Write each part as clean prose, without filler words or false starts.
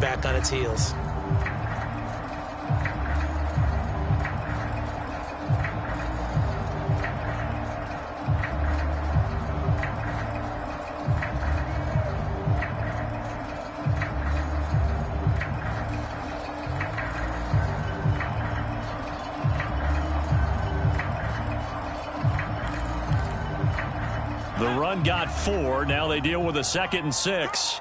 back on its heels. The run got 4. Now they deal with a 2nd and 6.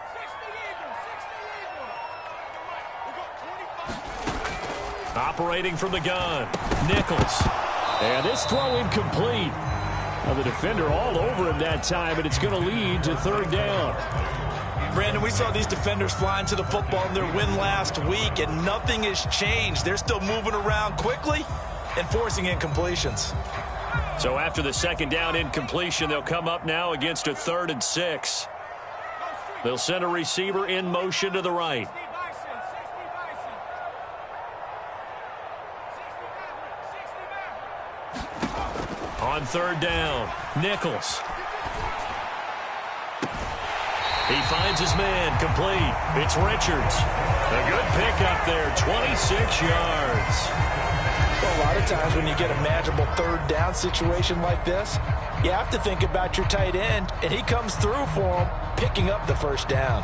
Operating from the gun, Nichols. And this throw incomplete. Now the defender all over him that time, and it's going to lead to 3rd down. Brandon, we saw these defenders flying to the football in their win last week, and nothing has changed. They're still moving around quickly and forcing incompletions. So after the 2nd down incompletion, they'll come up now against a 3rd and 6. They'll send a receiver in motion to the right. On 3rd down, Nichols. He finds his man, complete. It's Richards. A good pickup there, 26 yards. Well, a lot of times when you get a manageable 3rd down situation like this, you have to think about your tight end, and he comes through for him, picking up the 1st down.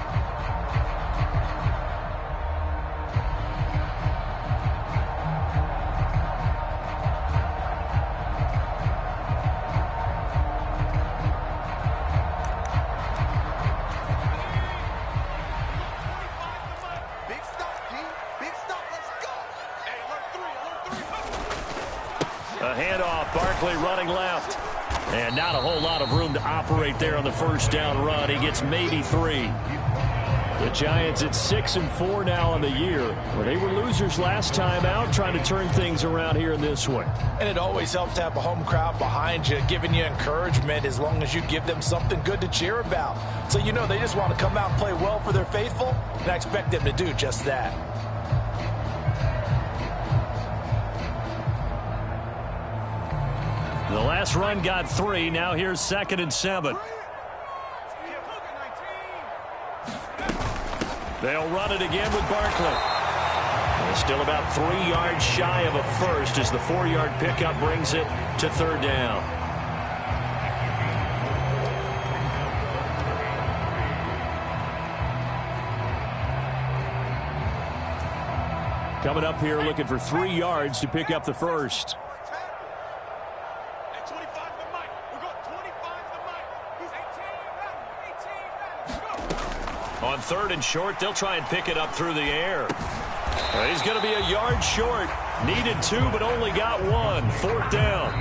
A handoff, Barkley running left. And not a whole lot of room to operate there on the 1st down run. He gets maybe 3. The Giants at 6-4 now on the year. Where they were losers last time out, trying to turn things around here in this one. And it always helps to have a home crowd behind you, giving you encouragement as long as you give them something good to cheer about. So you know they just want to come out and play well for their faithful, and I expect them to do just that. The last run got 3. Now here's 2nd and 7. They'll run it again with Barkley. And still about 3 yards shy of a first as the 4-yard pickup brings it to 3rd down. Coming up here looking for 3 yards to pick up the first. On 3rd and short, they'll try and pick it up through the air. He's going to be a yard short. Needed 2, but only got 1. 4th down.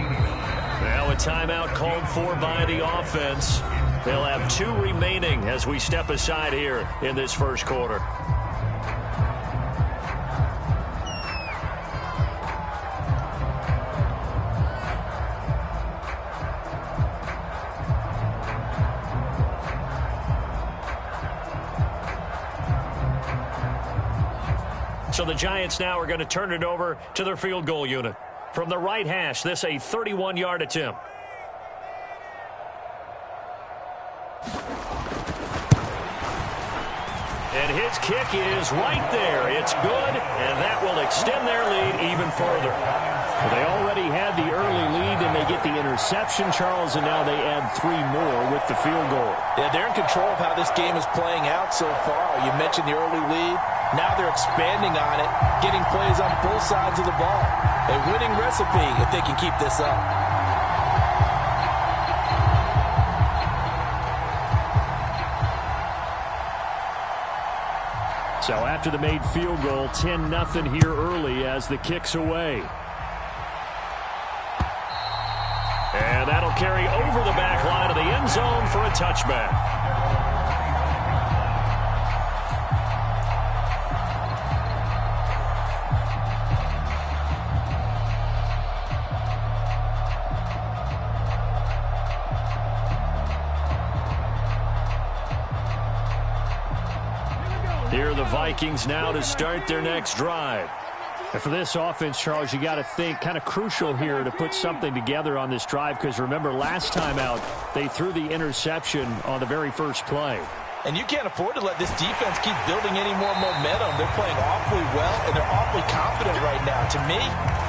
Now a timeout called for by the offense. They'll have 2 remaining as we step aside here in this 1st quarter. So the Giants now are going to turn it over to their field goal unit. From the right hash, this a 31-yard attempt. And his kick is right there. It's good, and that will extend their lead even further. They already had the early lead, and they get the interception, Charles, and now they add 3 more with the field goal. Yeah, they're in control of how this game is playing out so far. You mentioned the early lead. Now they're expanding on it, getting plays on both sides of the ball. A winning recipe if they can keep this up. So after the made field goal, 10-0 here early as the kick's away. And that'll carry over the back line of the end zone for a touchback. Here are the Vikings now to start their next drive. And for this offense, Charles, you got to think kind of crucial here to put something together on this drive because remember last time out they threw the interception on the very first play. And you can't afford to let this defense keep building any more momentum. They're playing awfully well, and they're awfully confident right now. To me,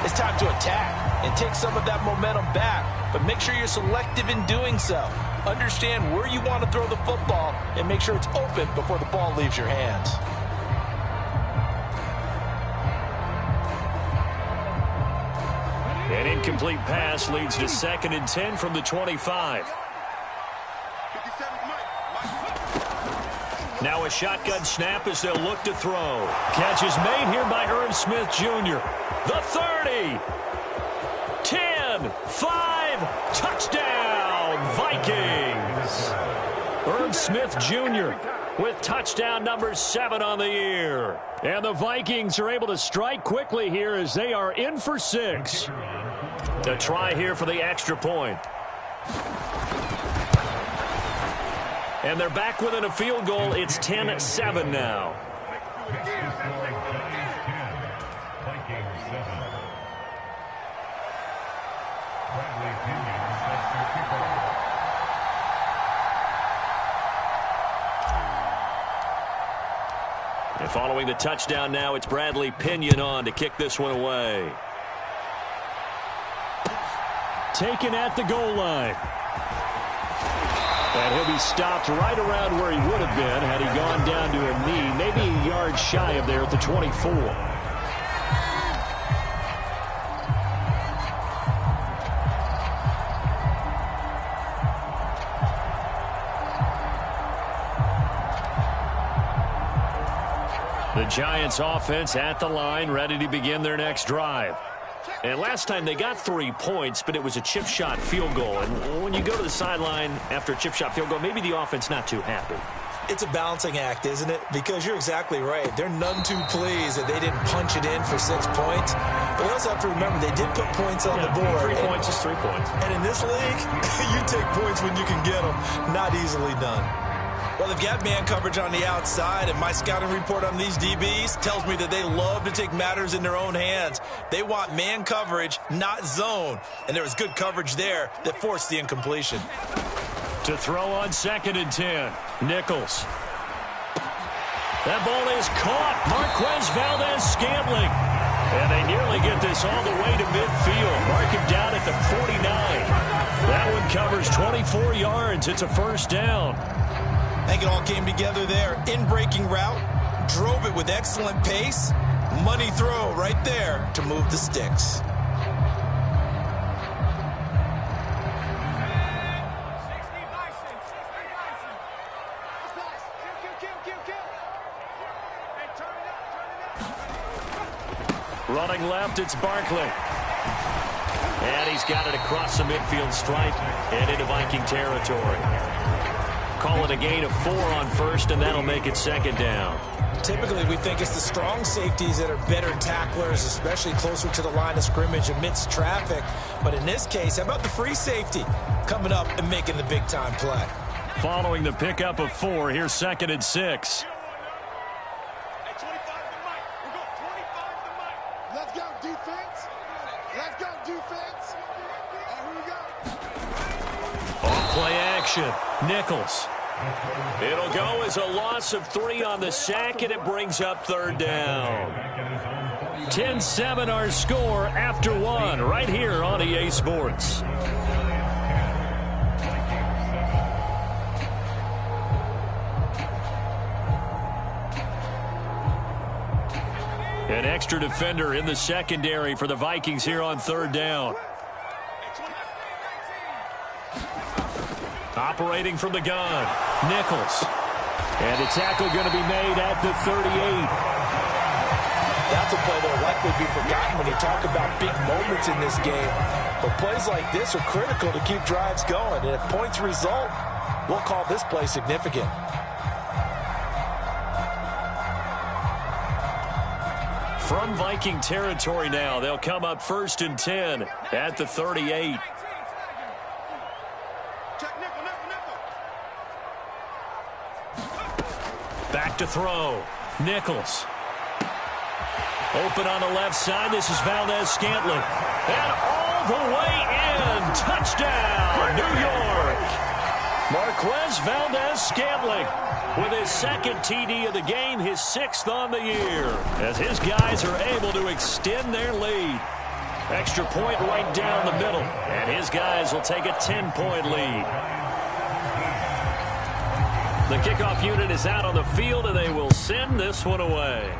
it's time to attack and take some of that momentum back. But make sure you're selective in doing so. Understand where you want to throw the football and make sure it's open before the ball leaves your hands. An incomplete pass leads to 2nd and 10 from the 25. Now a shotgun snap as they'll look to throw. Catch is made here by Irv Smith Jr. The 30. 10. 5. Touchdown, Vikings. Irv Smith Jr. with touchdown number 7 on the year. And the Vikings are able to strike quickly here as they are in for 6. A try here for the extra point. And they're back within a field goal. It's 10-7 now. And following the touchdown now, it's Bradley Pinion on to kick this one away. Taken at the goal line. And he'll be stopped right around where he would have been had he gone down to a knee, maybe a yard shy of there at the 24. The Giants offense at the line, ready to begin their next drive. And last time they got 3 points, but it was a chip shot field goal. And when you go to the sideline after a chip shot field goal, maybe the offense not too happy. It's a balancing act, isn't it? Because you're exactly right. They're none too pleased that they didn't punch it in for 6 points. But we also have to remember they did put points on the board. 3 points is 3 points. And in this league, you take points when you can get them. Not easily done. Well, they've got man coverage on the outside, and my scouting report on these DBs tells me that they love to take matters in their own hands. They want man coverage, not zone. And there was good coverage there that forced the incompletion. To throw on 2nd and 10, Nichols. That ball is caught. Marquez Valdez-Scantling. And they nearly get this all the way to midfield. Mark him down at the 49. That one covers 24 yards. It's a first down. I think it all came together there. In-breaking route, drove it with excellent pace. Money throw right there to move the sticks. Running left, it's Barkley. And he's got it across the midfield stripe and into Viking territory. Call it a gain of 4 on first, and that'll make it 2nd down. Typically, we think it's the strong safeties that are better tacklers, especially closer to the line of scrimmage amidst traffic. But in this case, how about the free safety coming up and making the big-time play? Following the pickup of 4, here's 2nd and 6. Let's go, defense. Let's go, defense. Here we go. Off play action. Nichols. It'll go as a loss of 3 on the sack, and it brings up 3rd down. 10-7 our score after 1 right here on EA Sports. An extra defender in the secondary for the Vikings here on 3rd down. Operating from the gun, Nichols. And a tackle going to be made at the 38. That's a play that will likely be forgotten when you talk about big moments in this game. But plays like this are critical to keep drives going. And if points result, we'll call this play significant. From Viking territory now, they'll come up 1st and 10 at the 38. Back to throw. Nichols. Open on the left side. This is Valdez-Scantling. And all the way in. Touchdown, New York. Marquez Valdez-Scantling with his second TD of the game, his 6th on the year, as his guys are able to extend their lead. Extra point right down the middle, and his guys will take a 10-point lead. The kickoff unit is out on the field, and they will send this one away.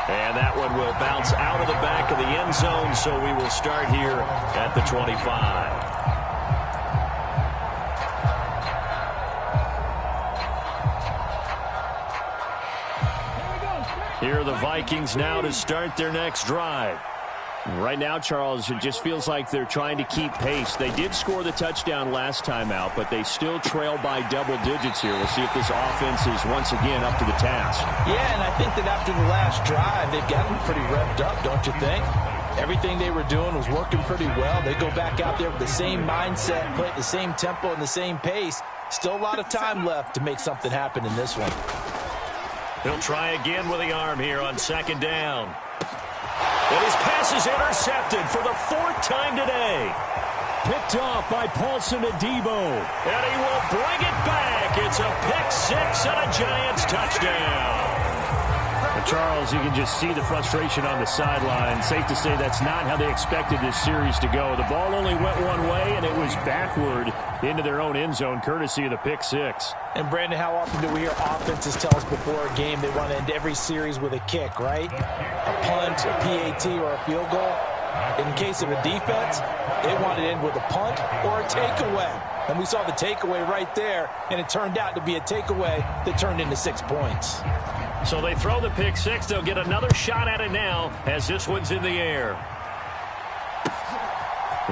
And that one will bounce out of the back of the end zone, so we will start here at the 25. Here are the Vikings now to start their next drive. Right now, Charles, it just feels like they're trying to keep pace. They did score the touchdown last time out, but they still trail by double digits here. We'll see if this offense is once again up to the task. Yeah, and I think that after the last drive, they've gotten pretty revved up, don't you think? Everything they were doing was working pretty well. They go back out there with the same mindset, play at the same tempo and the same pace. Still a lot of time left to make something happen in this one. He'll try again with the arm here on 2nd down. And his pass is intercepted for the 4th time today. Picked off by Paulson Adebo. And he will bring it back. It's a pick 6 and a Giants touchdown. Charles, you can just see the frustration on the sideline. Safe to say that's not how they expected this series to go. The ball only went one way, and it was backward into their own end zone, courtesy of the pick 6. And, Brandon, how often do we hear offenses tell us before a game they want to end every series with a kick, right? A punt, a PAT, or a field goal. In case of a defense, they want to end with a punt or a takeaway. And we saw the takeaway right there, and it turned out to be a takeaway that turned into 6 points. So they throw the pick 6. They'll get another shot at it now as this one's in the air.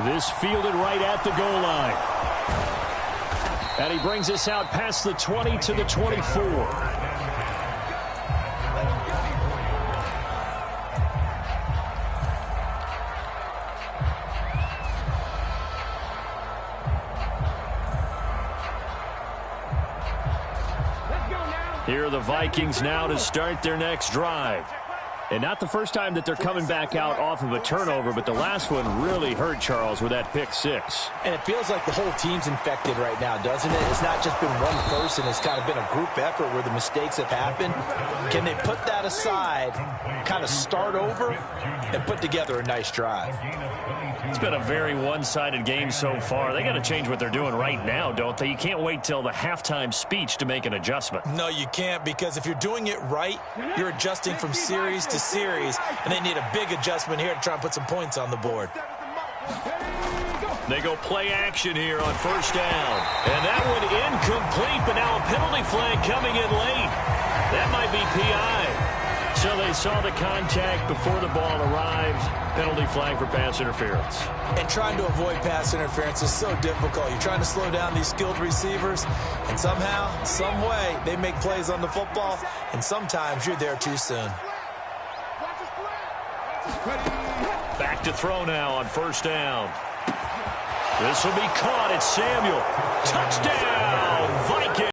This fielded right at the goal line. And he brings us out past the 20 to the 24. Here are the Vikings now to start their next drive. And not the first time that they're coming back out off of a turnover, but the last one really hurt, Charles, with that pick 6. And it feels like the whole team's infected right now, doesn't it? It's not just been one person. It's kind of been a group effort where the mistakes have happened. Can they put that aside, kind of start over, and put together a nice drive? It's been a very one-sided game so far. They got to change what they're doing right now, don't they? You can't wait till the halftime speech to make an adjustment. No, you can't, because if you're doing it right, you're adjusting from series to series, and they need a big adjustment here to try and put some points on the board. They go play action here on 1st down. And that one incomplete, but now a penalty flag coming in late. That might be PI. So they saw the contact before the ball arrived. Penalty flag for pass interference. And trying to avoid pass interference is so difficult. You're trying to slow down these skilled receivers, and somehow, some way, they make plays on the football, and sometimes you're there too soon. Back to throw now on 1st down. This will be caught. It's Samuel. Touchdown, Vikings.